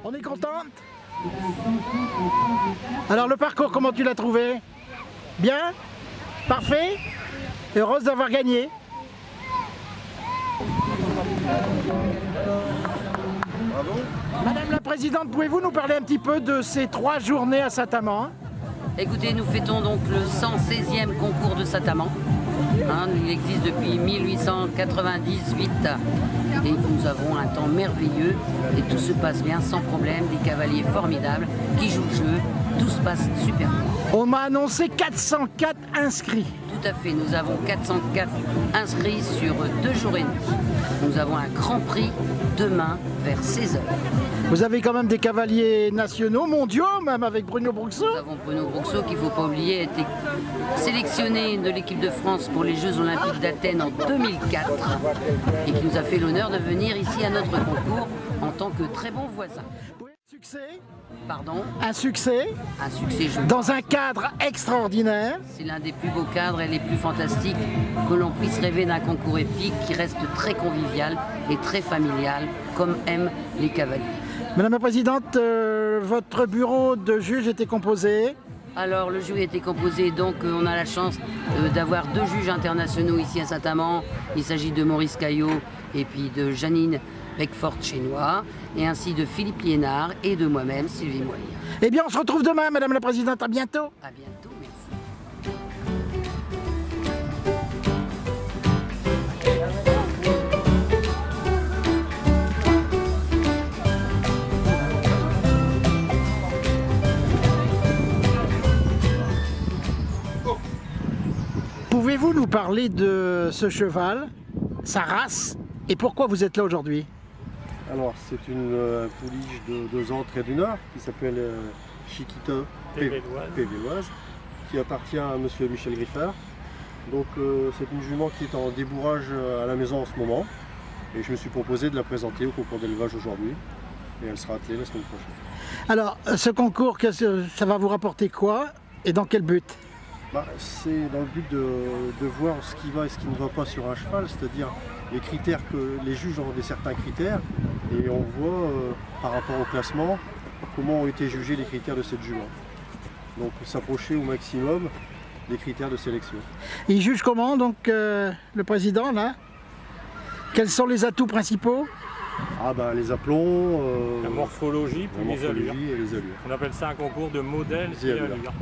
On est contente? Alors le parcours, comment tu l'as trouvé? Bien? Parfait? Heureuse d'avoir gagné? Bravo. Madame la Présidente, pouvez-vous nous parler un petit peu de ces 3 journées à Saint-Amand? Écoutez, nous fêtons donc le 116e concours de Saint-Amand. Il existe depuis 1898 et nous avons un temps merveilleux et tout se passe bien sans problème, des cavaliers formidables qui jouent le jeu, tout se passe super bien. On m'a annoncé 404 inscrits. Tout à fait, nous avons 404 inscrits sur 2 jours et demi. Nous avons un grand prix demain vers 16h. Vous avez quand même des cavaliers nationaux, mondiaux, même avec Bruno Bruxo. Nous avons Bruno Bruxo, qu'il ne faut pas oublier, a été sélectionné de l'équipe de France pour les Jeux Olympiques d'Athènes en 2004 et qui nous a fait l'honneur de venir ici à notre concours en tant que très bon voisin. Succès, Pardon, un succès, dans un cadre extraordinaire. C'est l'un des plus beaux cadres et les plus fantastiques que l'on puisse rêver d'un concours épique qui reste très convivial et très familial, comme aiment les cavaliers. Madame la Présidente, votre bureau de juge était composé? Alors le jury était composé, donc on a la chance d'avoir 2 juges internationaux ici à Saint-Amand. Il s'agit de Maurice Caillot et puis de Janine Beckford-Chénois, et ainsi de Philippe Liénard et de moi-même, Sylvie Moyer. Eh bien, on se retrouve demain, Madame la Présidente. À bientôt. À bientôt, merci. Pouvez-vous nous parler de ce cheval, sa race, et pourquoi vous êtes là aujourd'hui? Alors c'est une pouliche de 2 ans très du Nord qui s'appelle Chiquita Pévéloise qui appartient à monsieur Michel Griffard. Donc c'est une jument qui est en débourrage à la maison en ce moment et je me suis proposé de la présenter au concours d'élevage aujourd'hui et elle sera attelée la semaine prochaine. Alors ce concours, ça va vous rapporter quoi et dans quel but? C'est dans le but de voir ce qui va et ce qui ne va pas sur un cheval, c'est-à-dire les critères que les juges ont certains critères et on voit par rapport au classement comment ont été jugés les critères de cette jument. Donc s'approcher au maximum des critères de sélection. Il juge comment donc le président là? Quels sont les atouts principaux? Les aplombs, la morphologie puis les allures. et les allures. On appelle ça un concours de modèles et allures.